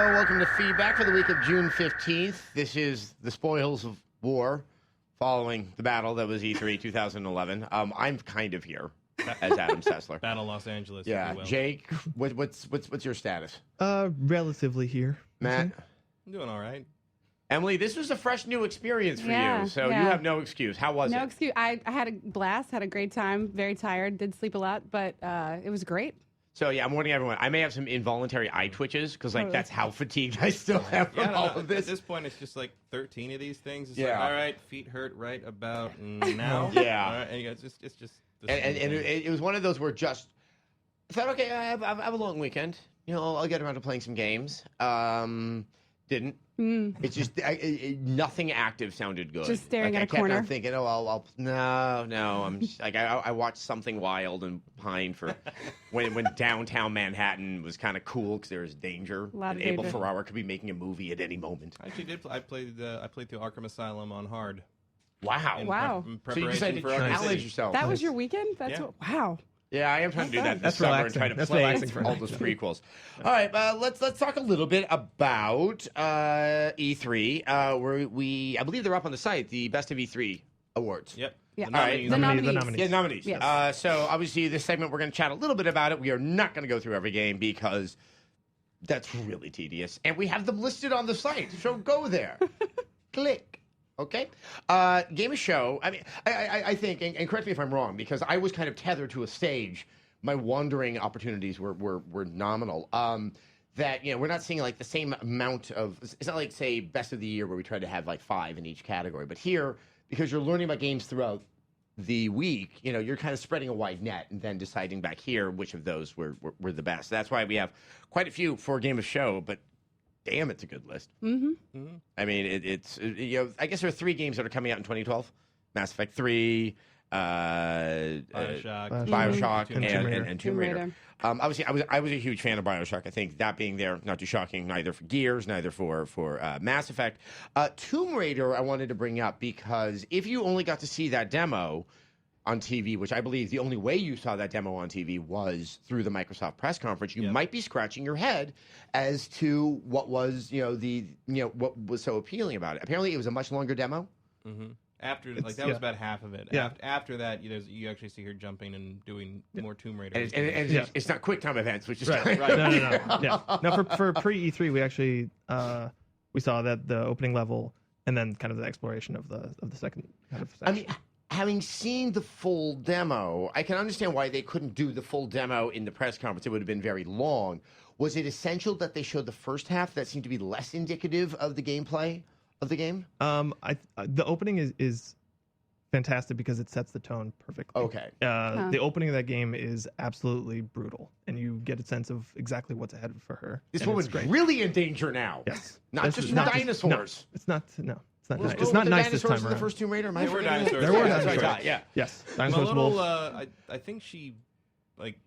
Welcome to Feedback for the week of June 15th. This is the spoils of war following the battle that was E3 2011. I'm kind of here as Adam SESSLER. Battle Los Angeles. Yeah, if you will. Jake, what's your status? Relatively here. Matt? I'm doing all right. Emily, this was a fresh new experience for you, so you have no excuse. How was it? No excuse. I had a blast, had a great time, very tired, did sleep a lot, but it was great. So, yeah, I'm warning everyone. I may have some involuntary eye twitches because, that's how fatigued I still am from all of this. At this point, it's just like 13 of these things. It's like, all right, feet hurt right about now. Yeah. All right, and it's just. And it was one of those where I thought, okay, I have a long weekend. I'll get around to playing some games. Didn't. It's just nothing active sounded good. Just staring at a corner. I kept on thinking, no. I'm just, I watched Something Wild and pined for when downtown Manhattan was kind of cool because there was danger. And Abel Ferrara could be making a movie at any moment. I actually did. I played through Arkham Asylum on hard. Wow. In So you decided to challenge yourself. That was your weekend? Wow. Yeah, I am trying to do that this That's summer relaxing. and try to That's play relaxing all those prequels. All right, let's talk a little bit about E3. Where I believe they're up on the site, the Best of E3 awards. Yep. Yeah. The nominees. The nominees. Yeah, nominees. Yes. So obviously this segment we're going to chat a little bit about it. We are not going to go through every game because that's really tedious. And we have them listed on the site, so go there. Click. Okay. Game of show. I mean, I think, and correct me if I'm wrong, because I was kind of tethered to a stage. My wandering opportunities were nominal. That, we're not seeing like the same amount of, it's not like, say, best of the year where we tried to have like 5 in each category. But here, because you're learning about games throughout the week, you're kind of spreading a wide net and then deciding back here which of those were the best. That's why we have quite a few for Game of Show, but damn, it's a good list. I mean, it's I guess there are 3 games that are coming out in 2012: Mass Effect 3, BioShock, and Tomb Raider. Obviously, I was a huge fan of BioShock. I think that being there, not too shocking, neither for Gears, neither for Mass Effect. Tomb Raider, I wanted to bring up because if you only got to see that demo on TV, which I believe the only way you saw that demo on TV was through the Microsoft press conference, you might be scratching your head as to what was, what was so appealing about it. Apparently, it was a much longer demo. After that was about half of it. Yeah. After that, you actually see her jumping and doing more Tomb Raider. And it's not quick time events, which is right. No. Yeah. No, for pre E3, we actually we saw that the opening level and then kind of the exploration of the second kind of section. I mean, having seen the full demo, I can understand why they couldn't do the full demo in the press conference. It would have been very long. Was it essential that they showed the first half that seemed to be less indicative of the gameplay of the game? The opening is fantastic because it sets the tone perfectly. Okay. The opening of that game is absolutely brutal, and you get a sense of exactly what's ahead for her. This woman's really in danger now. Yes. Not just dinosaurs. It's not nice. Well, It's not nice dinosaurs this time in around. the first Tomb Raider. There were dinosaurs. There were That's dinosaurs. right. Yeah. Yes. I'm a Dinosaurs. little. Wolf. I think she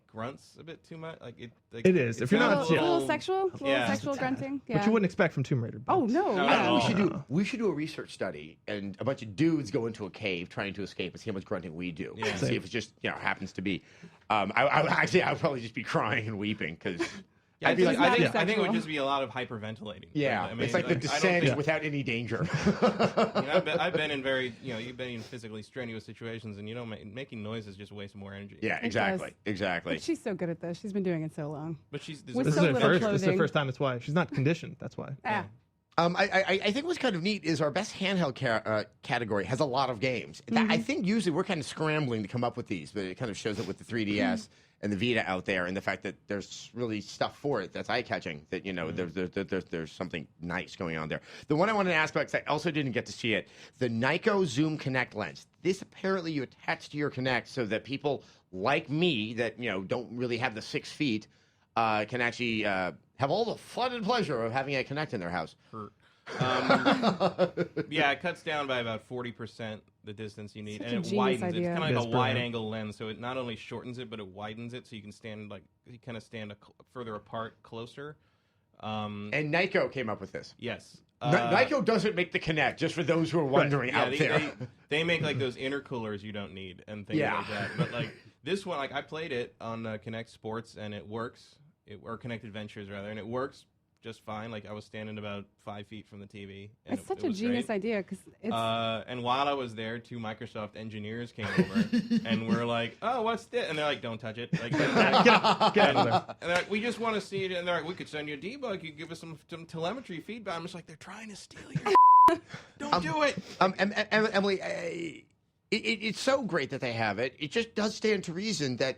grunts a bit too much. It is. If you're not, a little sexual, sexual grunting. Yeah. Which you wouldn't expect from Tomb Raider. But Oh no! I think we should do a research study, and a bunch of dudes go into a cave trying to escape and see how much grunting we do. Yeah. And see if it just happens to be. I would probably just be crying and weeping because. I think it sexual. would just be a lot of hyperventilating. Yeah, I mean, it's like the Descent without any danger. I've been in very, you've been in physically strenuous situations, and making noises just wastes more energy. Yeah, exactly. But she's so good at this. She's been doing it so long. But she's With this so is little This is the clothing. first time. That's why she's not conditioned. That's why. Ah. I think what's kind of neat is our best handheld category has a lot of games. I think usually we're kind of scrambling to come up with these, but it kind of shows up with the 3DS and the Vita out there, and the fact that there's really stuff for it that's eye-catching. That there's something nice going on there. The one I wanted to ask about, because I also didn't get to see it, the Nikon Zoom Connect lens. This apparently you attach to your Connect so that people like me that don't really have the 6 feet can actually have all the fun and pleasure of having a Connect in their house. Yeah, it cuts down by about 40% the distance you need, Such and a it genius widens idea. it. It's kind of That's like a wide brilliant. angle lens, so it not only shortens it, but it widens it, so you can stand further apart, closer. And Nikon came up with this. Yes. Nikon doesn't make the Connect, just for those who are wondering out there. They make like those intercoolers you don't need and things like that. But like this one, like I played it on Connect Sports and it works, or Connect Adventures rather, and it works just fine. Like, I was standing about 5 feet from the TV. And It's such it a was genius great. idea because it's And while I was there, 2 Microsoft engineers came over and were like, "Oh, what's this?" And they're like, "Don't touch it." Like, Get out of there. and they're like, "We just want to see it." And they're like, "We could send you a debug. You could give us some telemetry feedback." I'm just like, "They're trying to steal your. Don't do it." Emily, it's so great that they have it. It just does stand to reason that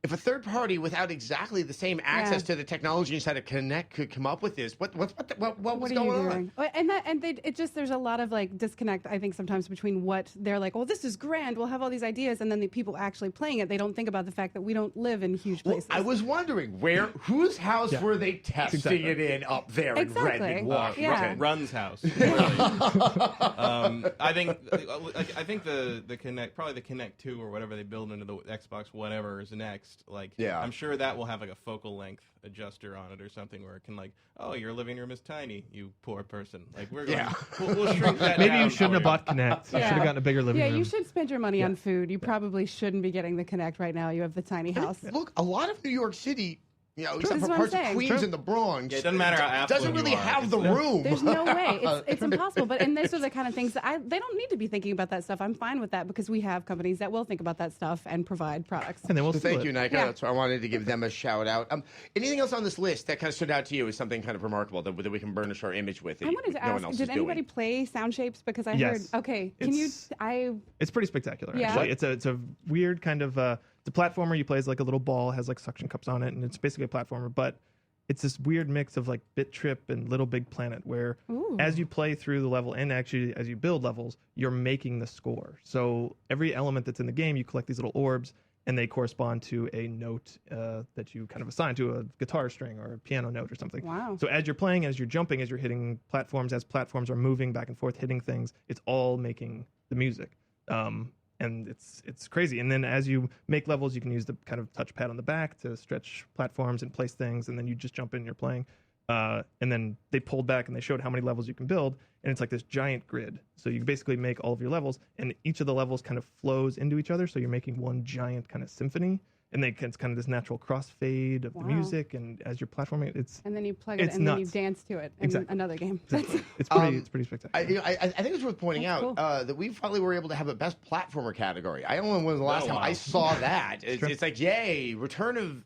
if a third party without exactly the same access to the technology inside of Kinect could come up with this, what was what are going you on? doing? There's a lot of like disconnect, I think, sometimes between what they're like, well, this is grand, we'll have all these ideas, and then the people actually playing it, they don't think about the fact that we don't live in huge places. I was wondering whose house were they testing it in up there in Redmond, Washington? Yeah. Run's house. I think the Kinect, probably the Kinect 2 or whatever they build into the Xbox whatever is next. Like, I'm sure that will have like a focal length adjuster on it or something where it can like, oh, your living room is tiny, you poor person. Like, we're going we'll shrink that Maybe down you shouldn't have for bought Kinect. You should have gotten a bigger living room. Yeah, you should spend your money on food. You probably shouldn't be getting the Kinect right now. You have the tiny house. Look, a lot of New York City, except This is for what I'm parts of saying. Queens and the Bronx, Yeah, it doesn't matter how affluent doesn't really you are. have the room. There's no way. It's impossible. And those are the kind of things that they don't need to be thinking about that stuff. I'm fine with that because we have companies that will think about that stuff and provide products. And then we'll So steal thank it. you, Nika. Yeah. That's why I wanted to give them a shout out. Anything else on this list that kind of stood out to you as something kind of remarkable that we can burnish our image with? I wanted to no one ask, else did is anybody doing? play Sound Shapes? Because I Yes. heard, okay, can you, It's- It's pretty spectacular, Yeah. actually. It's a weird kind of it's a platformer. You play as like a little ball, has like suction cups on it, and it's basically a platformer. But it's this weird mix of like Bit Trip and Little Big Planet, where as you play through the level and actually as you build levels, you're making the score. So every element that's in the game, you collect these little orbs, and they correspond to a note that you kind of assign to a guitar string or a piano note or something. Wow. So as you're playing, as you're jumping, as you're hitting platforms, as platforms are moving back and forth, hitting things, it's all making the music. And it's crazy. And then as you make levels, you can use the kind of touchpad on the back to stretch platforms and place things, and then you just jump in and you're playing. And then they pulled back and they showed how many levels you can build, and it's like this giant grid. So you basically make all of your levels, and each of the levels kind of flows into each other, so you're making one giant kind of symphony. And it's kind of this natural crossfade of the music, and as you're platforming, and then you plug it it's and then you nuts. dance to it in Exactly. another game. it's pretty spectacular. I think it's worth pointing That's out cool. that we finally were able to have a best platformer category. I don't know when was the last time wow. I saw that. true. It's like, yay, return of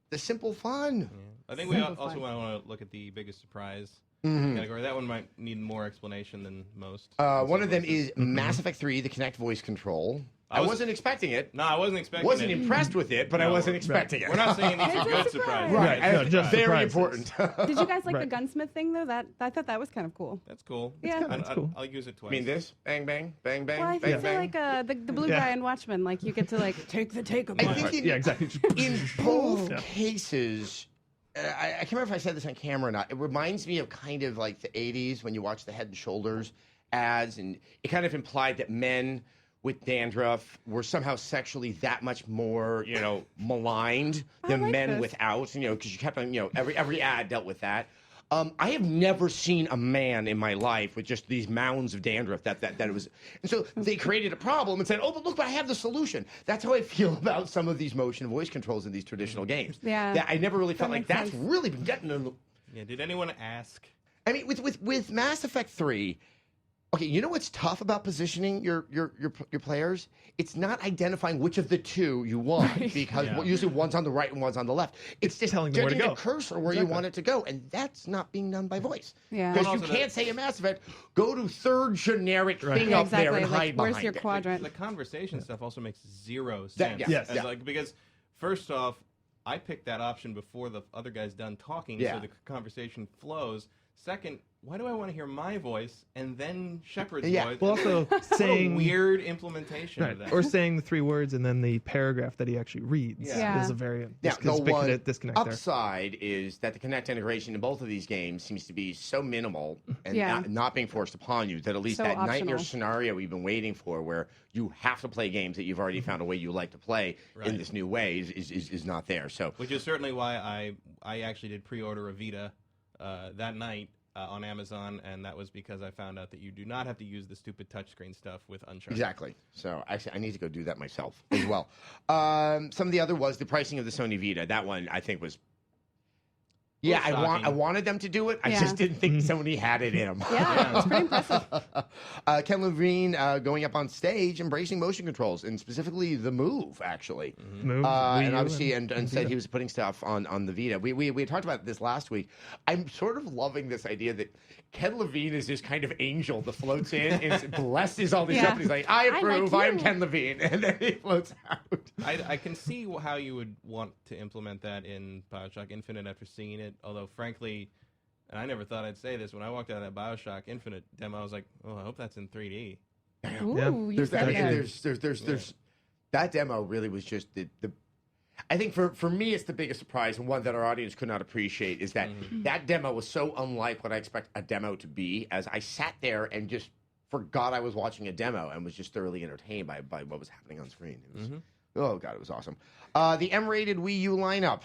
the simple fun. I think we Simple also fun. want to look at the biggest surprise category. That one might need more explanation than most. One of them is Mass Effect 3, the Kinect voice control. I was- wasn't expecting it. No, I wasn't expecting Wasn't it. impressed with it, but I No, wasn't right. expecting it. We're not saying these are It's a good surprise. surprises. Right, no, just very surprises. important. Did you guys like Right. the gunsmith thing though? I thought that was kind of cool. That's cool. Yeah. It's cool. I'll use it twice. I mean, this bang bang bang bang Well, I bang feel bang. like the blue Yeah. guy in Watchmen, like you get to like take I think in, Yeah, exactly. in both Yeah. cases, I can't remember if I said this on camera or not. It reminds me of kind of like the '80s when you watch the Head and Shoulders ads, and it kind of implied that men with dandruff were somehow sexually that much more, maligned than like men this. without, because you kept on, every ad dealt with that. I have never seen a man in my life with just these mounds of dandruff that it was. And so they created a problem and said, oh, but look, I have the solution. That's how I feel about some of these motion voice controls in these traditional games. Yeah. That I never really felt That like makes that's sense. really been getting in the. Yeah. Did anyone ask? I mean, with Mass Effect 3, okay, you know what's tough about positioning your players? It's not identifying which of the two you want, because usually one's on the right and one's on the left. It's just telling them where to getting go. a cursor where you want it to go, and that's not being done by voice. Yeah. Because Well, you also can't say in Mass Effect, go to third generic thing Yeah, up there and exactly. hide Where's behind your it. quadrant? The conversation stuff also makes zero That- sense. yeah, Yes. As, yeah. like, because first off, I picked that option before the other guy's done talking, Yeah. so the conversation flows. Second, why do I want to hear my voice and then Shepard's Yeah. voice? Well, also What saying a weird implementation right, of that. or saying the 3 words and then the paragraph that he actually reads Yeah. is a very Now, the big one disconnect there. upside is that the Kinect integration in both of these games seems to be so minimal and Yeah. not being forced upon you that at least So that nightmare optional. scenario we've been waiting for, where you have to play games that you've already found a way you like to play in Right. this new way, is not there. So Which is certainly why I actually did pre-order a Vita that night on Amazon, and that was because I found out that you do not have to use the stupid touchscreen stuff with Uncharted. exactly. So actually, I need to go do that myself as well. Some of the other was the pricing of the Sony Vita. That one I think was Yeah, shocking. I wanted them to do it. I just didn't think Sony had it in them. Yeah, it's pretty impressive. Ken Levine going up on stage, embracing motion controls, and specifically the Move, actually. Move, Wii And U, obviously, and said Vita. he was putting stuff on the Vita. We had talked about this last week. I'm sort of loving this idea that Ken Levine is this kind of angel that floats in and blesses all these companies. Like, I approve, I am Ken Levine. And then he floats out. I can see how you would want to implement that in BioShock Infinite after seeing it. Although, frankly, and I never thought I'd say this, when I walked out of that BioShock Infinite demo, I was like, oh, I hope that's in 3D. Ooh, you There's said that. that. There's that demo really was just the I think for me it's the biggest surprise, and one that our audience could not appreciate, is that that demo was so unlike what I expect a demo to be, as I sat there and just forgot I was watching a demo and was just thoroughly entertained by what was happening on screen. It was, oh God, it was awesome. The M-rated Wii U lineup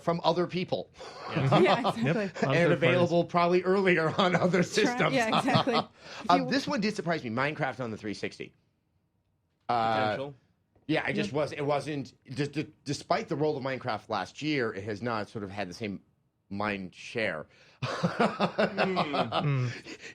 from other people. Yeah, exactly. And available probably earlier on other systems. Yeah, exactly. This one did surprise me. Minecraft on the 360. Potential. Yeah, it wasn't, despite the role of Minecraft last year, it has not sort of had the same mind share.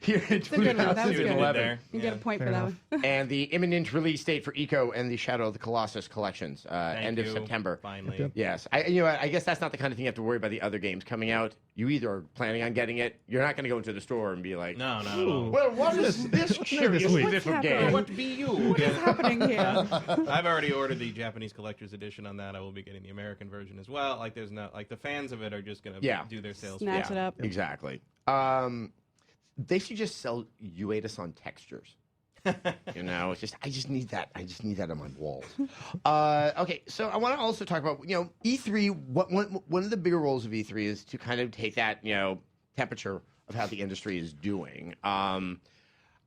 Here in It's a good one. That was good. 2011. You get a point for that one. And the imminent release date for Eco and the Shadow of the Colossus collections, end of September. Finally. Yes, I guess that's not the kind of thing you have to worry about the other games coming out. You either are planning on getting it, you're not going to go into the store and be like, No. well, what is this curious week? different happening? game? What be you? What is happening here? I've already ordered the Japanese collector's edition on that. I will be getting the American version as well. Like, there's no, like, the fans of it are just going to do their sales. Snatch it up. Exactly. They should just sell UATIS on textures. You know, it's just I just need that on my walls. Okay, so I want to also talk about E3. One of the bigger roles of E3 is to kind of take that temperature of how the industry is doing.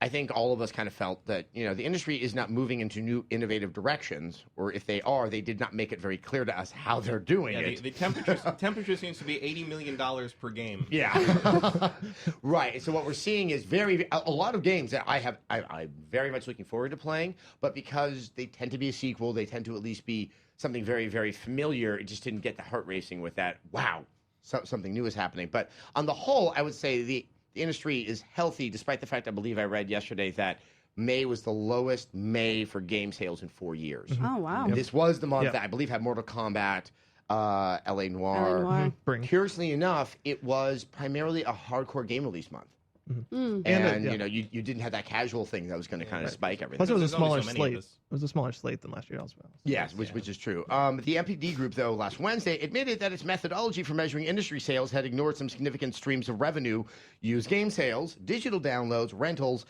I think all of us kind of felt that the industry is not moving into new innovative directions, or if they are, they did not make it very clear to us how they're doing it. The temperature seems to be $80 million per game. Yeah, right. So what we're seeing is a lot of games that I'm very much looking forward to playing, but because they tend to be a sequel, they tend to at least be something very, very familiar. It just didn't get the heart racing with that. Wow, something new is happening. But on the whole, I would say the industry is healthy, despite the fact I believe I read yesterday that May was the lowest May for game sales in 4 years. Oh, wow. This was the month that I believe had Mortal Kombat, L.A. Noire. Curiously enough, it was primarily a hardcore game release month. And you didn't have that casual thing that was going to kind of spike everything. Plus, it was a There's only smaller so many slate. of us. It was a smaller slate than last year as well. Yes, which is true. The MPD group, though, last Wednesday admitted that its methodology for measuring industry sales had ignored some significant streams of revenue: used game sales, digital downloads, rentals.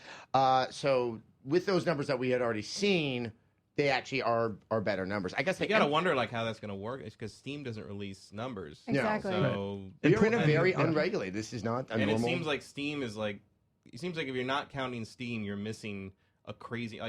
So with those numbers that we had already seen, they actually are better numbers. I guess You gotta wonder how that's gonna work. It's because Steam doesn't release numbers. Exactly. So we are in a very unregulated. This is not a and normal. it seems like Steam is like. It seems like if you're not counting Steam, you're missing a crazy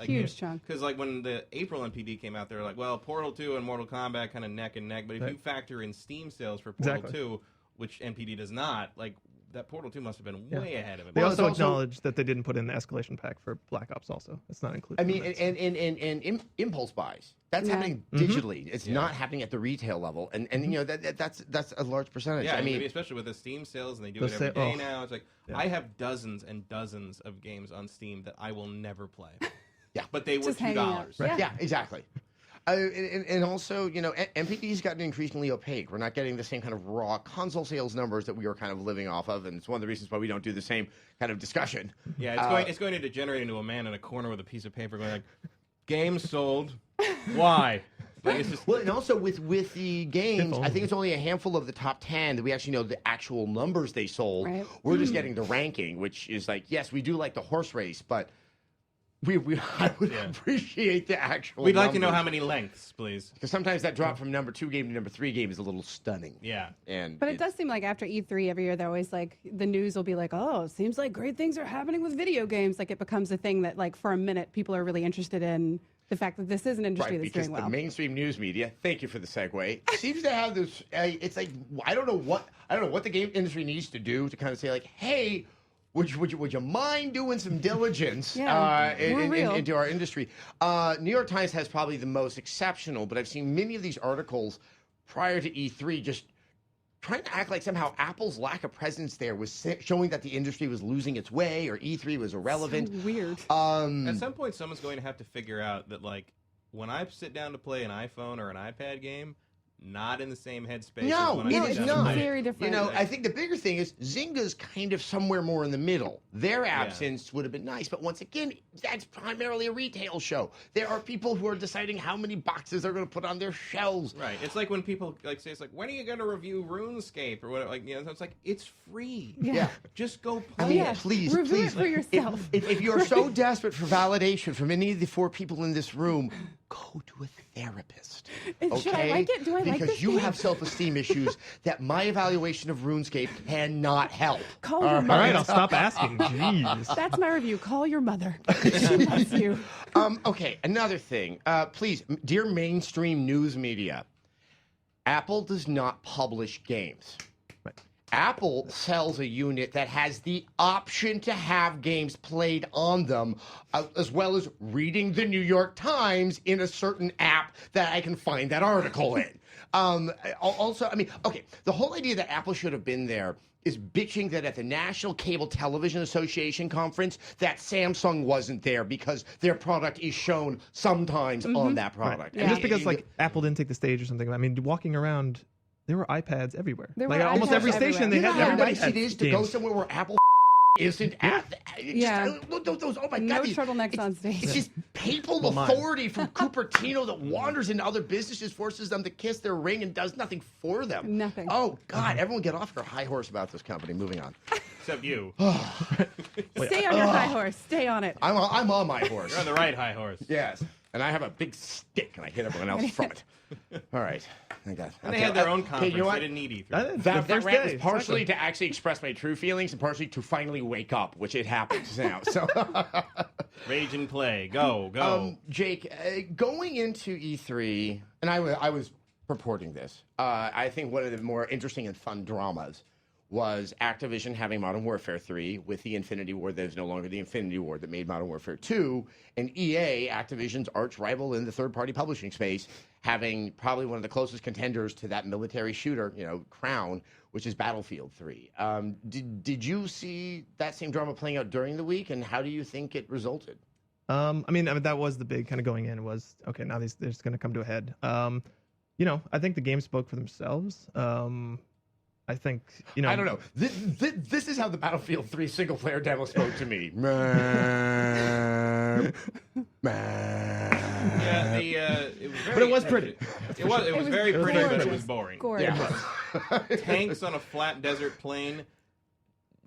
huge chunk. Because like when the April NPD came out, they were like, well, Portal 2 and Mortal Kombat kind of neck and neck. But if you factor in Steam sales for Portal 2, which NPD does not, like that Portal 2 must have been way ahead of it. They also acknowledged that they didn't put in the escalation pack for Black Ops. Also, it's not included. I mean, and impulse buys. That's happening digitally. It's not happening at the retail level, and that's a large percentage. Yeah, I mean, especially with the Steam sales, and they do it every day now. It's like I have dozens and dozens of games on Steam that I will never play. But they were $2. Right. Yeah, exactly. And also, MPD's gotten increasingly opaque. We're not getting the same kind of raw console sales numbers that we were kind of living off of, and it's one of the reasons why we don't do the same kind of discussion. Yeah, it's going to degenerate into a man in a corner with a piece of paper going like, games sold. Why? Like, it's just... Well, and also with the games, I think it's only a handful of the top 10 that we actually know the actual numbers they sold. Right. We're just getting the ranking, which is like, yes, we do like the horse race, but I would appreciate the actual We'd like numbers. to know how many lengths, please. Because sometimes that drop from number 2 game to number 3 game is a little stunning. Yeah. But it does seem like after E3 every year, they're always like, the news will be like, oh, it seems like great things are happening with video games. Like it becomes a thing that like for a minute, people are really interested in the fact that this is an industry that's doing well. Because the mainstream news media, thank you for the segue, seems to have this, it's like, I don't know what the game industry needs to do to kind of say like, hey, would you mind doing some diligence into our industry? New York Times has probably the most exceptional, but I've seen many of these articles prior to E3 just trying to act like somehow Apple's lack of presence there was showing that the industry was losing its way or E3 was irrelevant. So weird. At some point, someone's going to have to figure out that, like, when I sit down to play an iPhone or an iPad game, not in the same headspace. No, as when it is not. Very different. You know, I think the bigger thing is Zynga's kind of somewhere more in the middle. Their absence would have been nice, but once again, that's primarily a retail show. There are people who are deciding how many boxes they're going to put on their shelves. Right. It's like when people like say, it's like, when are you going to review RuneScape or whatever? Like, you know, it's like, it's free. Yeah. Just go play. I mean, Yeah. please, Review please. it for yourself. If you're so desperate for validation from any of the 4 people in this room, go to a therapist. Okay? Should I like it? Do I like Because this you game? have self-esteem issues that my evaluation of RuneScape cannot help. Call your All mother. right, I'll stop asking. Jeez. That's my review. Call your mother. She loves you. Okay, another thing. Please, dear mainstream news media, Apple does not publish games. Right. Apple sells a unit that has the option to have games played on them, as well as reading the New York Times in a certain app that I can find that article in. Also, I mean, okay, the whole idea that Apple should have been there is bitching that at the National Cable Television Association conference that Samsung wasn't there because their product is shown sometimes on that product. Right. And just because like Apple didn't take the stage or something, I mean, walking around, there were iPads everywhere. There like were almost iPads every station everywhere. they You know had. how Everybody nice had it is to go games. somewhere where Apple isn't at. Yeah. Those, oh my No God. turtlenecks on stage. It's just papal authority from Cupertino that wanders into other businesses, forces them to kiss their ring, and does nothing for them. Nothing. Oh, God. Everyone get off your high horse about this company. Moving on. Except you. Stay on your high horse. Stay on it. I'm on my horse. You're on the right high horse. Yes. And I have a big stick, and I hit everyone else from it. All right. Thank God. And they had their own conference. You know what? They didn't need E3. The That first rant day, was partially exactly. to actually express my true feelings and partially to finally wake up, which it happens now. So, Rage and play. Go. Jake, going into E3, and I was purporting this, I think one of the more interesting and fun dramas was Activision having Modern Warfare 3 with the Infinity Ward that is no longer the Infinity Ward that made Modern Warfare 2, and EA, Activision's arch rival in the third-party publishing space, having probably one of the closest contenders to that military shooter, crown, which is Battlefield 3. Did you see that same drama playing out during the week, and how do you think it resulted? I mean, that was the big kind of going in was, okay, now these going to come to a head. I think the games spoke for themselves. I think, I don't know. This is how the Battlefield 3 single-player demo spoke to me. Yeah, it was very But it was pretty. It was very pretty, but it was gorgeous. boring. Gorgeous. Yeah. Tanks on a flat desert plain,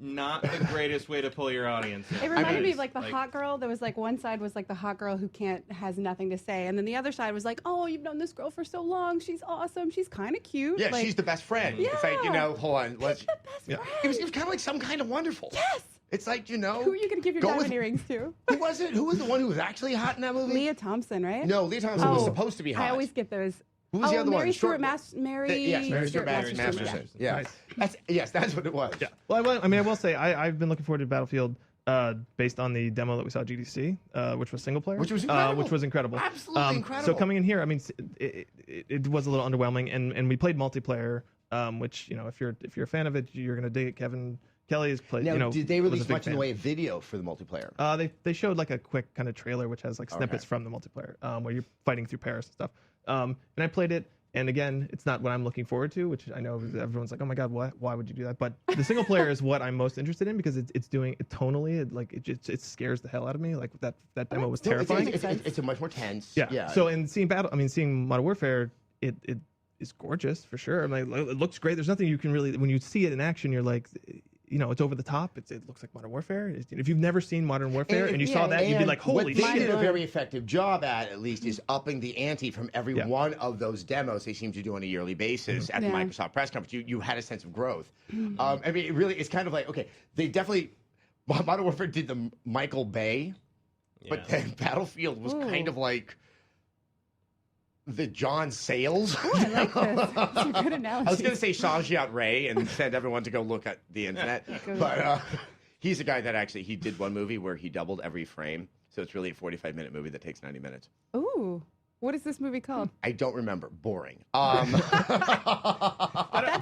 not the greatest way to pull your audience in. It reminded me of like the hot girl. There was like one side was like the hot girl who has nothing to say, and then the other side was like, oh, you've known this girl for so long. She's awesome. She's kind of cute. Yeah, like, she's the best friend. Yeah. It's like, hold on. She's the best friend. It was kind of like Some Kind of Wonderful. Yes. It's like, Who are you going to give your go diamond with- earrings to? Who was it? Who was the one who was actually hot in that movie? Leah Thompson, right? No, Leah Thompson was supposed to be hot. I always get those. Who was the other Mary one? Stewart Mary. Yes, Mary Stewart Masterson. Masterson. Yeah. Nice. That's what it was. Yeah. Well, I will say I've been looking forward to Battlefield based on the demo that we saw at GDC, which was single player, Which was incredible. Absolutely incredible. So coming in here, I mean, it was a little underwhelming, and we played multiplayer, which if you're a fan of it, you're gonna dig it. Kevin Kelly has played. Now, did they was a release big much in the fan. way of video for the multiplayer? They showed like a quick kind of trailer, which has like snippets from the multiplayer, where you're fighting through Paris and stuff. And I played it. And again, it's not what I'm looking forward to, which I know everyone's like, "Oh my God, why would you do that?" But the single player is what I'm most interested in because it's doing it tonally. It scares the hell out of me. Like that demo was terrifying. It's a much more tense. Yeah. So seeing Modern Warfare, it is gorgeous for sure. I mean, it looks great. There's nothing you can really when you see it in action, you're like, it's over the top. It looks like Modern Warfare. If you've never seen Modern Warfare and you saw that, you'd be like, holy shit. What they did a very effective job at least, is upping the ante from every one of those demos they seem to do on a yearly basis at the Microsoft press conference. You had a sense of growth. I mean, it's kind of like, okay, they definitely, Modern Warfare did the Michael Bay, but then Battlefield was kind of like the John Sayles. Oh, I like this. That's a good analogy. I was going to say Sajiat Ray and send everyone to go look at the internet. But he's a guy that he did one movie where he doubled every frame. So it's really a 45-minute movie that takes 90 minutes. Ooh. What is this movie called? I don't remember. Boring. That's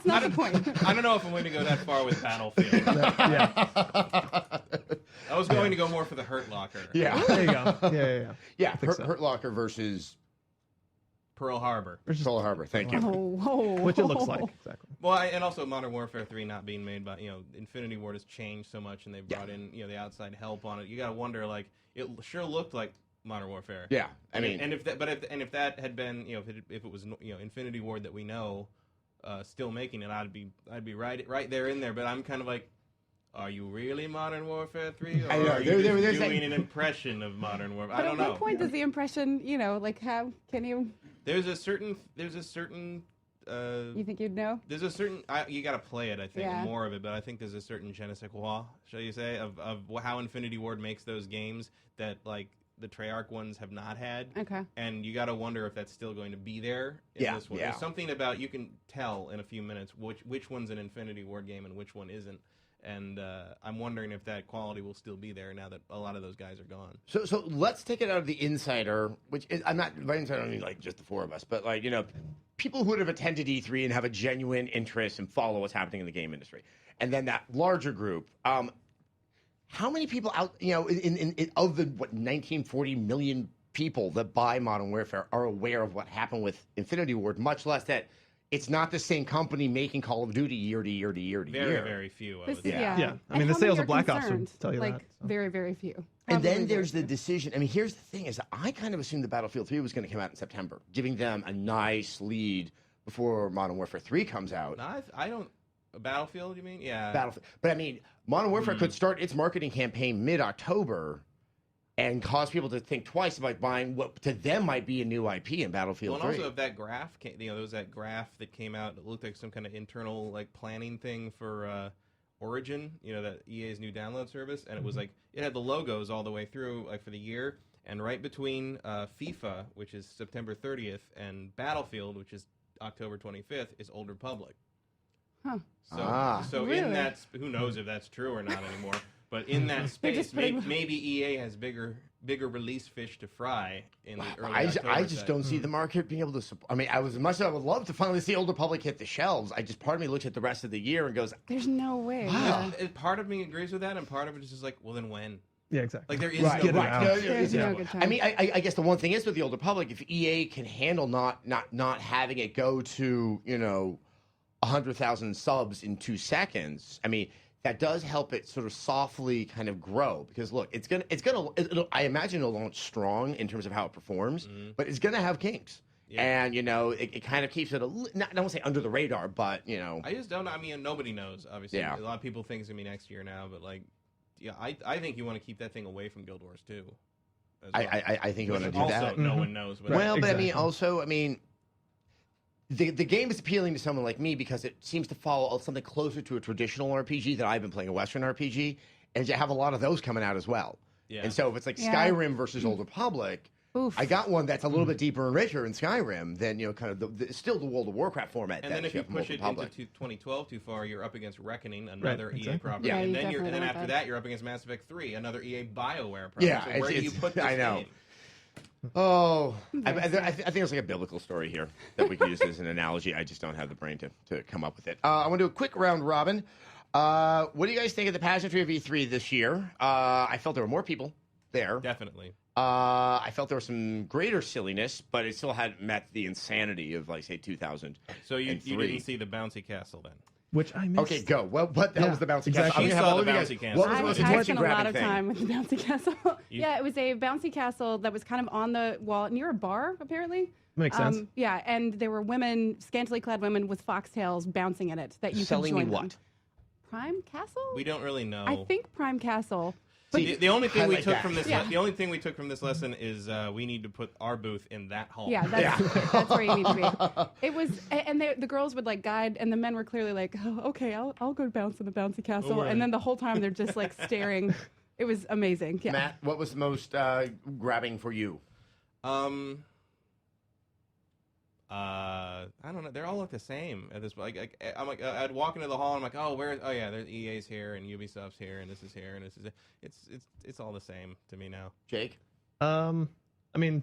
not the point. I don't know if I'm going to go that far with Battlefield. Yeah. I was going to go more for the Hurt Locker. Yeah. There you go. Yeah. Yeah. think so. Hurt Locker versus Pearl Harbor. Pearl Harbor. Thank you. Which it looks like. Exactly. Well, and also Modern Warfare 3 not being made by, Infinity Ward has changed so much, and they've brought in, the outside help on it. You got to wonder, like, it sure looked like Modern Warfare. Yeah, I mean, and if that had been, if it was, Infinity Ward that we know, still making it, I'd be right there in there. But I'm kind of like, are you really Modern Warfare 3, or are you just doing an impression of Modern Warfare? I don't know. At what point does the impression, like how can you? There's a certain. You think you'd know? There's a certain. You got to play it, I think, Yeah. more of it. But I think there's a certain je ne sais quoi, shall you say, of how Infinity Ward makes those games that like the Treyarch ones have not had. Okay. And you got to wonder if that's still going to be there in this one. Yeah. There's something about you can tell in a few minutes which one's an Infinity Ward game and which one isn't. And I'm wondering if that quality will still be there now that a lot of those guys are gone. So let's take it out of the insider, which is, I'm not, by insider I mean like just the four of us, but like, people who would have attended E3 and have a genuine interest and follow what's happening in the game industry. And then that larger group, how many people out, in of the 1940 million people that buy Modern Warfare are aware of what happened with Infinity Ward, much less that it's not the same company making Call of Duty year to year to year to year. Very, very few. I would say. Yeah. I And mean, the how sales many of Black are Ops would concerned? tell you like, that. So. very, very few. And Probably then there's very the few. decision. I mean, here's the thing: is I kind of assumed that Battlefield 3 was going to come out in September, giving them a nice lead before Modern Warfare 3 comes out. No, I don't. Battlefield, you mean? Yeah. Battlefield, but I mean, Modern Warfare could start its marketing campaign mid-October and cause people to think twice about buying what to them might be a new IP in Battlefield 3. Well, and also if that graph, there was that graph that came out that looked like some kind of internal like planning thing for Origin, that EA's new download service, and it was like it had the logos all the way through, like for the year, and right between FIFA, which is September 30th, and Battlefield, which is October 25th, is Old Republic. Huh. So Really? in that, who knows if that's true or not anymore. But in that space, maybe EA has bigger release fish to fry in the early October I just don't see the market being able to support. I mean, as much as I would love to finally see Old Republic hit the shelves, part of me looks at the rest of the year and goes, There's no way. Wow. Part of me agrees with that, and part of it is just like, well, then when? Yeah, exactly. Like there is right, no right. out. There's no good time. I mean, I guess the one thing is with the Old Republic, if EA can handle not having it go to 100,000 subs in 2 seconds, I mean, that does help it sort of softly kind of grow, because look, I imagine it'll launch strong in terms of how it performs, but it's gonna have kinks. Yeah. And it kind of keeps it I don't want to say under the radar, but I just don't know. I mean, nobody knows, obviously. Yeah. A lot of people think it's gonna be next year now, but like, yeah, I think you want to keep that thing away from Guild Wars 2. Well. I think you want to do also, that. no one knows. But Well, but exactly. I mean, the game is appealing to someone like me because it seems to follow something closer to a traditional RPG that I've been playing, a Western RPG, and you have a lot of those coming out as well. Yeah. And so if it's like Skyrim versus Old Republic, I got one that's a little bit deeper and richer in Skyrim than kind of still the World of Warcraft format. And then if you push it into 2012 too far, you're up against Reckoning, another Right, EA exactly. property, Yeah, and you then definitely after want that you're up against Mass Effect 3, another EA BioWare property. Yeah, so where do you put this I know. game? Oh, I think it's like a biblical story here that we could use as an analogy. I just don't have the brain to come up with it. I want to do a quick round robin. What do you guys think of the pageantry of E3 this year? I felt there were more people there. Definitely. I felt there was some greater silliness, but it still hadn't met the insanity of, like, say, 2000. So you didn't see the bouncy castle then? Which I missed. Okay, go. Well, what the hell was the bouncy castle? exactly. You I'm gonna have saw all the of you guys- bouncy castle. What was the most I spent a attention-grabbing lot of thing? time with the bouncy castle. Yeah, it was a bouncy castle that was kind of on the wall near a bar, apparently. Makes sense. Yeah, and there were women, scantily clad women with foxtails bouncing in it that you Selling could me join what? them. Prime Castle? We don't really know. I think Prime Castle. The only thing we highlight took that. from this, Yeah. the only thing we took from this lesson is we need to put our booth in that hall. Yeah, that's where you need to be. It was, and the girls would like guide, and the men were clearly like, oh, "Okay, I'll go bounce in the bouncy castle," right. and then the whole time they're just like staring. It was amazing. Yeah. Matt, what was the most grabbing for you? I don't know. They all look the same at this point. I'm like, I'd walk into the hall and I'm like, oh, where? Oh yeah, there's EA's here and Ubisoft's here and this is here and this is it. It's all the same to me now. Jake? I mean,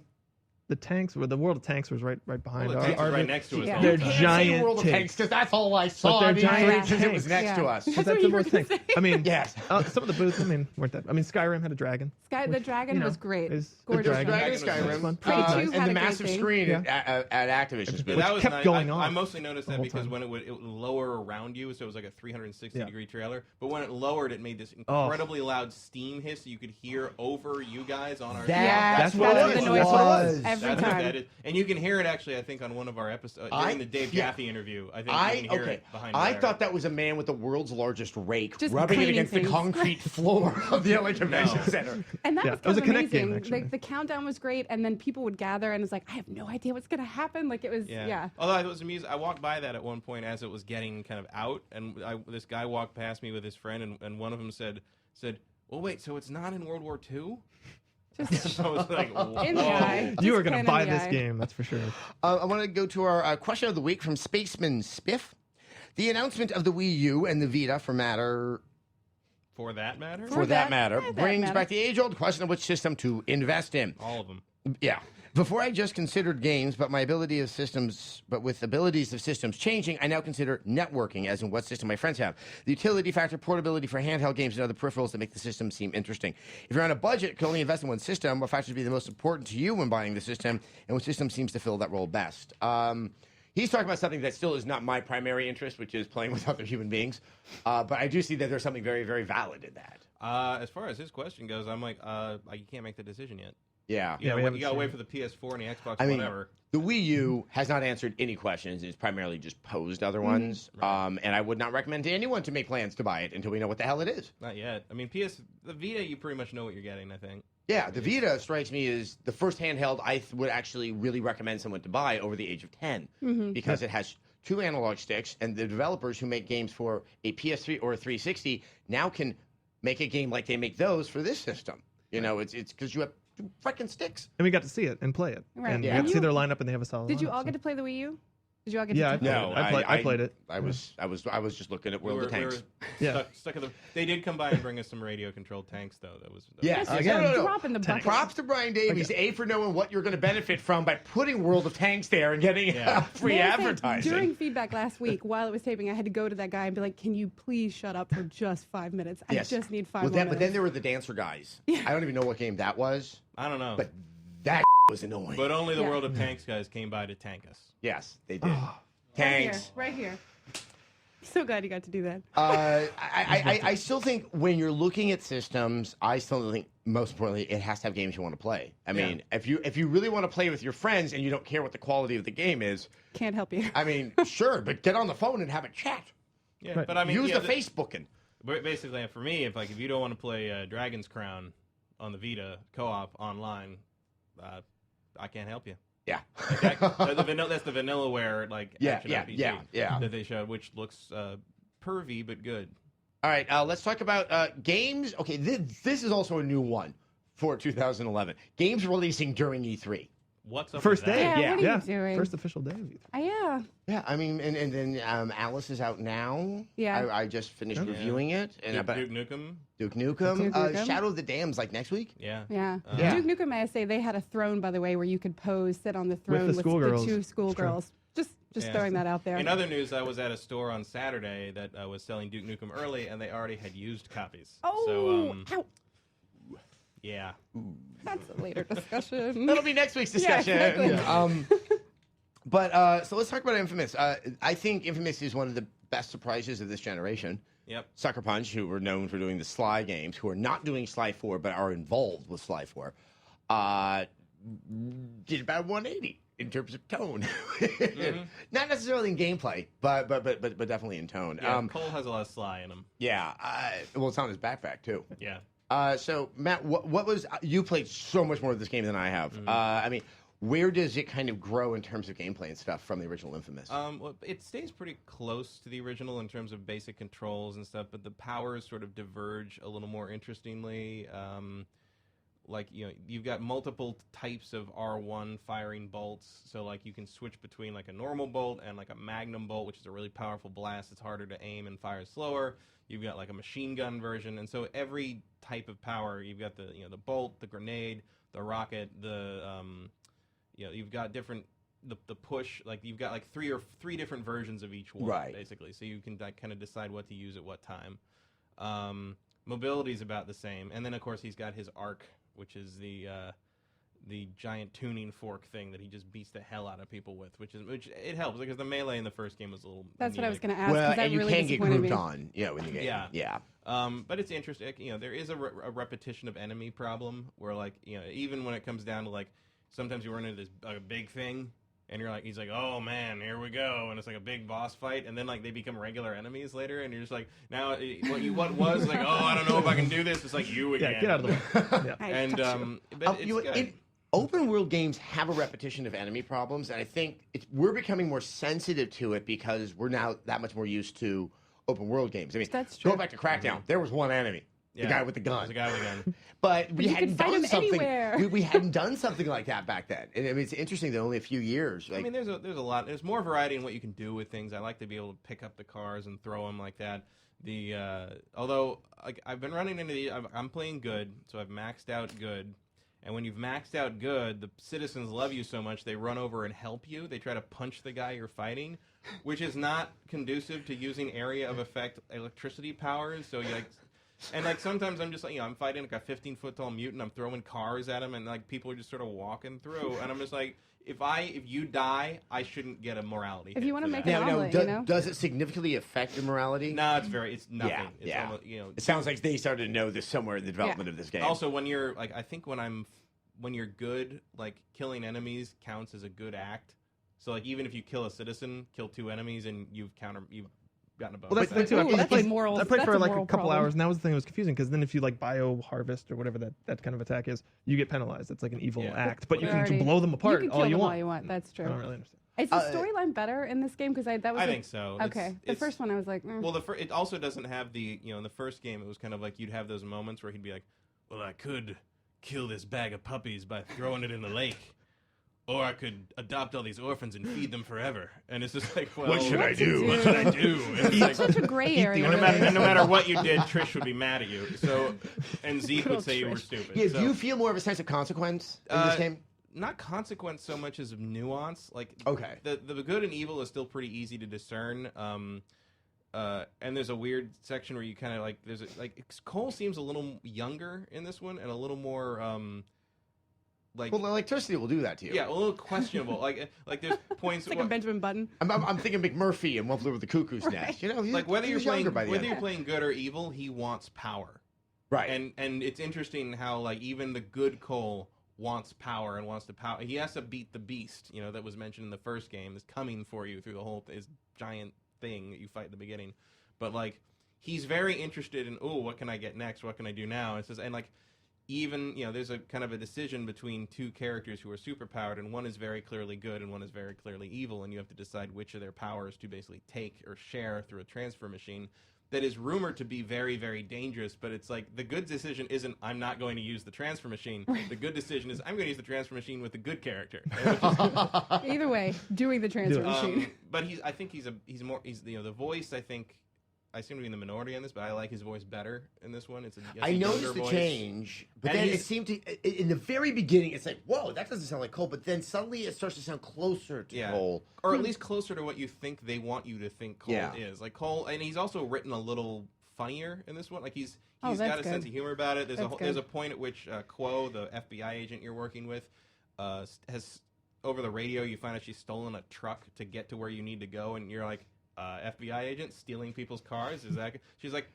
the tanks, the World of Tanks was right behind Well, the our. tanks was right next to us. Yeah. They're Can't say giant World of Tanks because that's all I saw they're on giant E3 since it was tanks. next to us. But That's that's what the you were most gonna tanks. say. I mean, Yes. some of the booths. I mean, weren't that? I mean, Skyrim had a dragon. The which, dragon you know, was great. is a Gorgeous dragon. Dragon Dragon was Skyrim, fun. Prey 2 had and a the great massive thing. screen at Activision's Which booth. That was kept nice. going I on mostly noticed the that whole because time. when it would lower around you, so it was like a 360-degree trailer. But when it lowered, it made this Oh. incredibly loud steam hiss that you could hear over you guys on our. That's what what the it noise was. every That's what time. that is. And you can hear it actually, I think, on one of our episodes during the Dave Jaffe interview. I think you can hear it behind I there. thought that was a man with the world's largest rake Just rubbing it cleaning against the things. concrete floor of the LA Convention Center. And that Yeah, was it was kind a of Kinect game, amazing. actually. The countdown was great, and then people would gather, and it's like, I have no idea what's going to happen. Like, it was, yeah. Although I was amused, I walked by that at one point as it was getting kind of out, and this guy walked past me with his friend, and one of them said, "Well, wait, so it's not in World War II?" Just I was like, in the eye. You Just are going plain to buy in the this eye. game, that's for sure. I want to go to our question of the week from SPACEMANSPIFF. The announcement of the Wii U and the Vita For that matter, brings back the age-old question of which system to invest in. all of them. Yeah. Before I just considered games, but with abilities of systems changing, I now consider networking, as in what system my friends have. The utility factor, portability for handheld games, and other peripherals that make the system seem interesting. If you're on a budget, can only invest in one system, what factors would be the most important to you when buying the system, and which system seems to fill that role best? He's talking about something that still is not my primary interest, which is playing with other human beings. But I do see that there's something very, very valid in that. As far as his question goes, I'm like, you can't make the decision yet. Yeah. You gotta wait for the PS4 and the Xbox, whatever. The Wii U has not answered any questions. It's primarily just posed other ones. Right. And I would not recommend to anyone to make plans to buy it until we know what the hell it is. Not yet. I mean, the Vita, you pretty much know what you're getting, I think. Yeah, the Vita strikes me as the first handheld I would actually really recommend someone to buy over the age of 10 because it has 2 analog sticks, and the developers who make games for a PS3 or a 360 now can make a game like they make those for this system. You know, it's because you have 2 freaking sticks. And we got to see it and play it. Right. And Yeah. we got to And see their lineup, and they have a solid Did you lineup, all so. get to play the Wii U? Did you all get Yeah, to I play? played it. I played it. I was just looking at World of We Tanks. were stuck at the. They did come by and bring us some radio-controlled tanks, though. That was Yes. Again, No. Drop in the bucket. Props to Brian Davies, A, for knowing what you're going to benefit from by putting World of Tanks there and getting free May I say, advertising. During feedback last week, while it was taping, I had to go to that guy and be like, "Can you please shut up for just 5 minutes? I Yes. just need 5 Well, more but then minutes." there were the dancer guys. I don't even know what game that was, I don't know. but that was annoying. But only the Yeah. World of Tanks guys came by to tank us. Yes, they did. Right Tanks. here. So glad you got to do that. I still think when you're looking at systems, I still think most importantly it has to have games you want to play. I mean, if you really want to play with your friends and you don't care what the quality of the game is, Can't help you. I mean, sure, but get on the phone and have a chat. Yeah, Right. but I mean, Use yeah, the Facebooking. But basically, for me, if you don't want to play Dragon's Crown on the Vita co-op online, I can't help you. Yeah. That's the vanillaware action RPG that they showed, which looks pervy but good. All right, let's talk about games. Okay, this is also a new one for 2011. Games releasing during E3. What's up First with day. that? Yeah, what are you doing? First official day of E3. Yeah. Yeah, I mean, and then Alice is out now. Yeah. I just finished reviewing it. And Duke Nukem. Duke Nukem. Duke Nukem. Shadow of the Dam's like next week. Yeah. Yeah. Yeah. Duke Nukem, may I say, they had a throne, by the way, where you could sit on the throne the with schoolgirls. the 2 It's schoolgirls. Just Yeah. throwing that out there. In other news, I was at a store on Saturday that was selling Duke Nukem early, and they already had used copies. Oh, So, ow. yeah. That's a later discussion. That'll be next week's discussion. Yeah, exactly. But so let's talk about Infamous. I think Infamous is one of the best surprises of this generation. Yep. Sucker Punch, who were known for doing the Sly games, who are not doing Sly 4 but are involved with Sly 4, did about 180 in terms of tone. Not necessarily in gameplay, but definitely in tone. Yeah, Cole has a lot of Sly in him. Yeah. Well, it's on his backpack too. Yeah. So Matt, what was you played so much more of this game than I have? I mean, where does it kind of grow in terms of gameplay and stuff from the original Infamous? Well, it stays pretty close to the original in terms of basic controls and stuff, but the powers sort of diverge a little more interestingly. Like, you've got multiple types of R1 firing bolts, so like you can switch between like a normal bolt and like a magnum bolt, which is a really powerful blast. It's harder to aim and fire slower. You've got like a machine gun version, and so every type of power, you've got the the bolt, the grenade, the rocket, the you've got different the push, like you've got like three different versions of each one, basically. So you can like kind of decide what to use at what time. Mobility is about the same, and then of course he's got his arc, which is the giant tuning fork thing that he just beats the hell out of people with, which it helps because the melee in the first game was a little. That's anemic. what I was going to ask. Well, that and you really can get grouped me. on, in the game. Yeah. But it's interesting. There is a repetition of enemy problem where, like, even when it comes down to like, sometimes you run into this big thing, and you're like, he's like, oh man, here we go, and it's like a big boss fight, and then like they become regular enemies later, and you're just like, now what was like, oh, I don't know if I can do this. It's like you again. Yeah, get out of the way. Yeah. And but it's good. Open world games have a repetition of enemy problems, and I think we're becoming more sensitive to it because we're now that much more used to open world games. I mean, that's true. Go back to Crackdown. There was one enemy. The guy with the gun. The guy with the gun. But we hadn't done something. Anywhere. We hadn't done something like that back then. And I mean, it's interesting that only a few years. Like, I mean, there's a lot. There's more variety in what you can do with things. I like to be able to pick up the cars and throw them like that. Although I've been running into I'm playing good, so I've maxed out good. And when you've maxed out good, the citizens love you so much they run over and help you. They try to punch the guy you're fighting, which is not conducive to using area of effect electricity powers. So you like sometimes I'm just like, I'm fighting like a 15-foot tall mutant. I'm throwing cars at him, and like people are just sort of walking through, and I'm just like, if you die, I shouldn't get a morality. If you want to make an omelet, does it significantly affect your morality? No, it's nothing. Yeah, it's almost, it sounds like they started to know this somewhere in the development of this game. Also, when you're like, I think when you're good, like killing enemies counts as a good act. So like even if you kill a citizen, kill 2 enemies, and you've gotten a bonus. Well, that's the thing too. I played for like a couple problem. hours, and that was the thing that was confusing because then if you like bio harvest or whatever that kind of attack is, you get penalized. It's like an evil act, but you can blow them apart all you want. That's true. I don't really understand. Is the storyline better in this game? Because I think so. Okay, the first one I was like, well, it also doesn't have the in the first game it was kind of like you'd have those moments where he'd be like, well, I could kill this bag of puppies by throwing it in the lake. Or I could adopt all these orphans and feed them forever. And it's just like, well, what should I do? What should I do? And it's like, such a gray area. No matter what you did, Trish would be mad at you. So, and Zeke would say you were stupid. Yeah, do you feel more of a sense of consequence in this game? Not consequence so much as of nuance. Like, okay, the good and evil is still pretty easy to discern. And there's a weird section where you kind of like Cole seems a little younger in this one and a little more well, electricity will do that to you. Yeah, a little questionable. like there's points. It's like a Benjamin Button. I'm thinking McMurphy and One Flew Over the Cuckoo's Nest. Like whether you're playing good or evil, he wants power. Right. And it's interesting how like even the good Cole wants power and wants to power. He has to beat the beast. That was mentioned in the first game is coming for you through the whole his giant thing that you fight at the beginning. But like he's very interested in what can I get next? What can I do now? And like. Even, there's a kind of a decision between 2 characters who are superpowered, and one is very clearly good and one is very clearly evil, and you have to decide which of their powers to basically take or share through a transfer machine that is rumored to be very, very dangerous, but it's like the good decision isn't, I'm not going to use the transfer machine. The good decision is, I'm going to use the transfer machine with the good character. Either way, doing the transfer machine. But I think he's the voice, I think, I seem to be in the minority on this, but I like his voice better in this one. I noticed the change, but then it seemed to, in the very beginning, it's like, whoa, that doesn't sound like Cole, but then suddenly it starts to sound closer to Cole. Or at least closer to what you think they want you to think Cole is. Like Cole, and he's also written a little funnier in this one. Like he's got a sense of humor about it. There's a point at which Quo, the FBI agent you're working with, has, over the radio, you find out she's stolen a truck to get to where you need to go, and you're like, FBI agent stealing people's cars? Is that? She's like,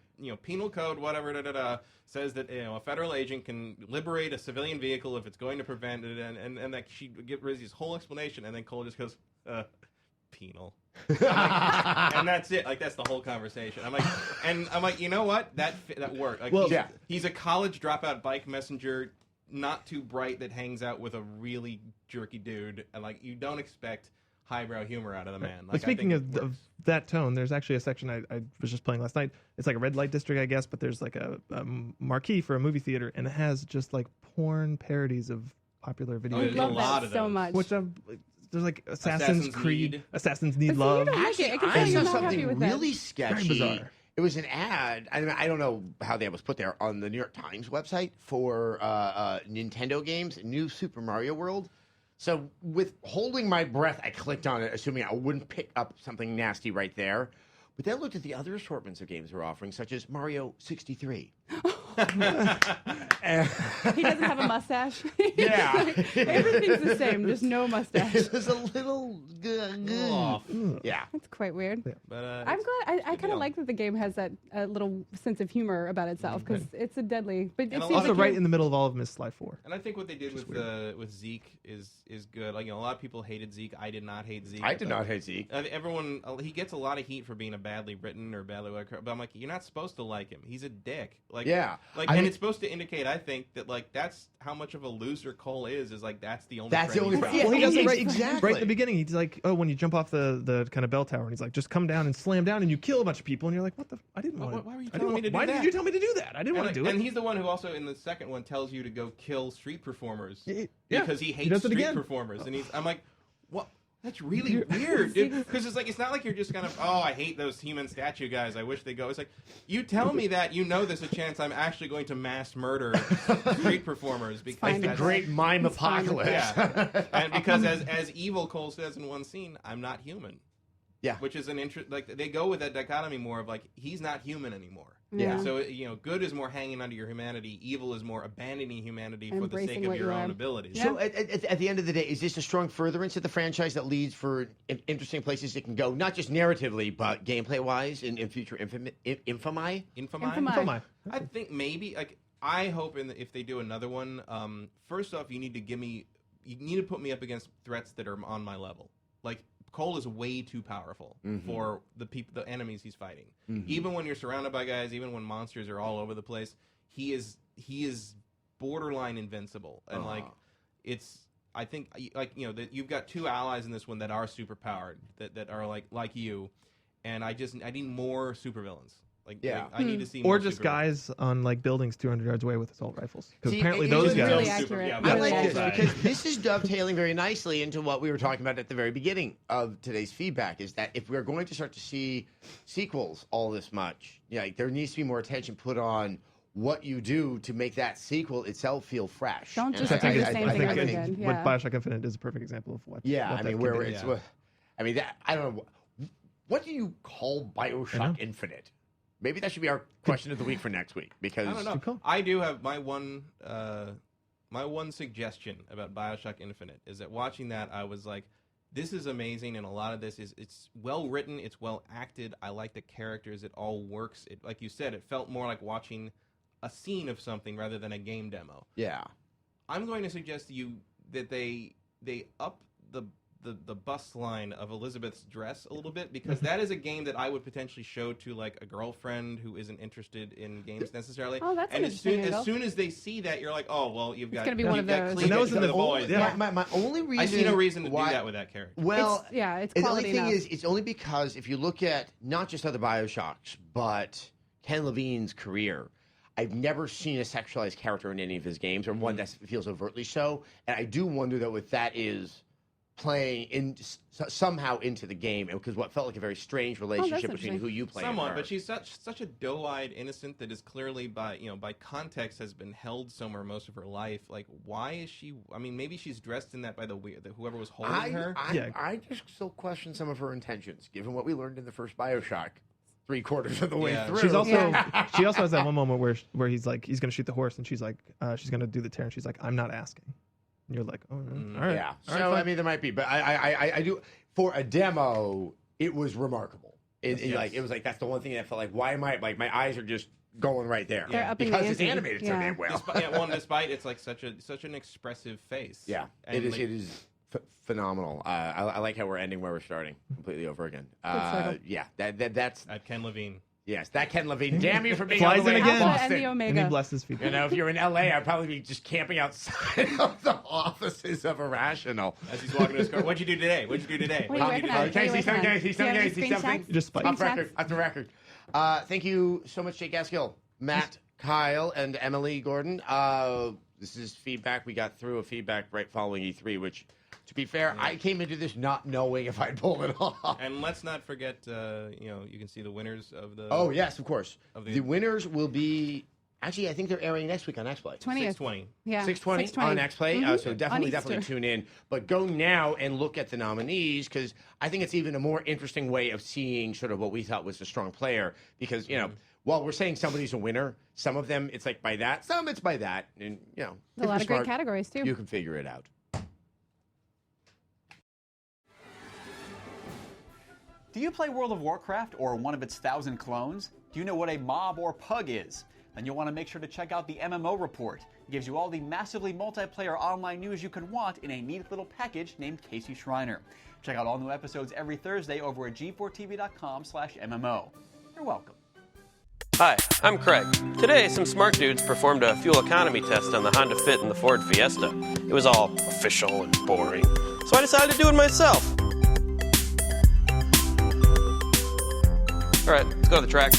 penal code, whatever, says that a federal agent can liberate a civilian vehicle if it's going to prevent it, and like she gives this whole explanation, and then Cole just goes, penal, and that's it. Like that's the whole conversation. I'm like, you know what? That worked. Like, he's a college dropout bike messenger, not too bright, that hangs out with a really jerky dude, and like you don't expect highbrow humor out of the man. Like, but speaking of that tone, there's actually a section I was just playing last night. It's like a red light district, I guess, but there's like a marquee for a movie theater, and it has just like porn parodies of popular video games. I love that so much. Which there's like Assassin's Creed, Assassin's Need Love. I saw something really sketchy. Very bizarre. It was an ad. I don't know how that was put there on the New York Times website for Nintendo games, New Super Mario World. So with holding my breath, I clicked on it, assuming I wouldn't pick up something nasty right there. But then looked at the other assortments of games they're offering, such as Mario 63. He doesn't have a mustache. Yeah. Like, everything's the same, just no mustache. There's a little... Off. Yeah. That's quite weird. Yeah. But I'm glad. I kind deal. of like that the game has that little sense of humor about itself because it's a deadly. But it And seems Also, like right in the middle of all of them is Sly 4. And I think what they did with Zeke is good. Like, you know, a lot of people hated Zeke. I did not hate Zeke. I did not hate Zeke. Everyone, he gets a lot of heat for being a badly written or badly, but I'm like, you're not supposed to like him. He's a dick. Like, Yeah. and it's supposed to indicate, I think, that like that's how much of a loser Cole is. Like that's the only. That's the only friend friend. he's Well, he got. does it Exactly. right at the beginning. He's like, oh, when you jump off the kind of bell tower, and he's like, just come down and slam down, and you kill a bunch of people, and you're like, what the? I didn't want. Why were you I didn't telling me want- to do Why that? did you tell me to do that? I didn't want to do it. And he's the one who also in the second one tells you to go kill street performers Yeah. because he hates does it street again. performers. And I'm like, what? That's really weird, dude. Because it's not like you're just kind of, oh, I hate those human statue guys. I wish they go. It's like, you tell me that, you know there's a chance I'm actually going to mass murder street performers. Because fine. Like the that's- great mime It's fine. apocalypse. Yeah. And because as evil Cole says in one scene, I'm not human. Yeah. Which is an interest. Like they go with that dichotomy more of like he's not human anymore. Yeah. So you know, good is more hanging onto your humanity. Evil is more abandoning humanity for the Embracing sake of what your you own are. abilities. Yeah. So at the end of the day, is this a strong furtherance of the franchise that leads for interesting places it can go, not just narratively, but gameplay-wise in future Infamy? Infamy? Infamy. I think maybe like I hope if they do another one. First off, you need to put me up against threats that are on my level. Like Cole is way too powerful for the enemies he's fighting. Even when you're surrounded by guys, even when monsters are all over the place, he is borderline invincible. And like it's I think like you know that you've got two allies in this one that are super powered that are like you, and I need more supervillains. Like, Yeah. I need to see Or more just supervillains. guys on like buildings 200 yards away with assault rifles. Because See, apparently it- those it's guys. really Super- accurate. yeah, I Really like this accurate. because this is dovetailing very nicely into what we were talking about at the very beginning of today's feedback. Is that if we're going to start to see sequels all this much, like there needs to be more attention put on what you do to make that sequel itself feel fresh. Don't And just I- do the I- same I thing think- over I think- again. But Yeah. Bioshock Infinite is a perfect example of what. Yeah, what I that mean, could where be. it's, Yeah. I mean, that I don't know. What do you call BioShock Infinite? Maybe that should be our question of the week for next week because I don't know. Good call. I do have my one suggestion about BioShock Infinite is that watching that I was like, this is amazing, and a lot of this it's well written, it's well acted. I like the characters, it all works. It, like you said, it felt more like watching a scene of something rather than a game demo. yeah. I'm going to suggest to you that they up the bust line of Elizabeth's dress a little bit because that is a game that I would potentially show to like a girlfriend who isn't interested in games necessarily. Oh, that's and an as soon, interesting as angle. soon as they see that, you're like, oh well, you've got gonna be one of those. cleavage And that was to in the the boys. yeah. My only reason I see no reason to do that with that character. Well, It's the only quality thing enough. is, it's only because if you look at not just other Bioshocks, but Ken Levine's career, I've never seen a sexualized character in any of his games, or one that feels overtly so. And I do wonder, though, if that is playing in somehow into the game, because what felt like a very strange relationship between interesting. who you play Somewhat, and her. but she's such a doe-eyed innocent that is clearly by context has been held somewhere most of her life. Like, why is she? I mean, maybe she's dressed in that by whoever was holding her. I just still question some of her intentions, given what we learned in the first Bioshock, 3/4 of the way Yeah. through. She's also Yeah. she also has that one moment where he's like he's gonna shoot the horse and she's like she's gonna do the tear and she's like I'm not asking. And you're like, oh, all right. Yeah. All So right, I fine. mean, there might be, but I do for a demo. It was remarkable. It Yes. like it was like that's the one thing that felt like why am I like my eyes are just going right there They're upping the because it's ante. animated so Yeah. damn well. Despite it's like such an expressive face. Yeah, And, it is. like, It is phenomenal. I like how we're ending where we're starting completely over again. circle. Yeah, that's at Ken Levine. yes, that Ken Levine. Damn you for being Flies all the way in to again. Alpha and the Boston. And he Omega. blesses people. You know, if you're in LA, I'd probably be just camping outside of the offices of Irrational. As he's walking to his car, what'd you do today? What'd you do today? What are you What'd working do on? today? Okay, see some guys, see Do some you have guys, see any something. screenshots? Just spike. Off Screenshots? record, off the record. Thank you so much, Jake Gaskill, Matt, Kyle, and Emily Gordon. This is feedback. We got through a feedback right following E3, which, to be fair, I came into this not knowing if I'd pull it off. And let's not forget, you can see the winners of the. Oh, yes, of course. Of the- The winners will be Actually, I think they're airing next week on XPlay. 620. Yeah. 6:20 on XPlay. So definitely Easter. tune in. But go now and look at the nominees, because I think it's even a more interesting way of seeing sort of what we thought was a strong player. Because, you know, while we're saying somebody's a winner, some of them it's like by that, some it's by that. And, you know, A lot of great categories, too. You can figure it out. Do you play World of Warcraft or one of its 1,000 clones? Do you know what a mob or pug is? Then you'll want to make sure to check out the MMO Report. It gives you all the massively multiplayer online news you could want in a neat little package named Casey Schreiner. Check out all new episodes every Thursday over at g4tv.com/MMO. You're welcome. Hi, I'm Craig. Today, some smart dudes performed a fuel economy test on the Honda Fit and the Ford Fiesta. It was all official and boring, so I decided to do it myself. All right, let's go to the track.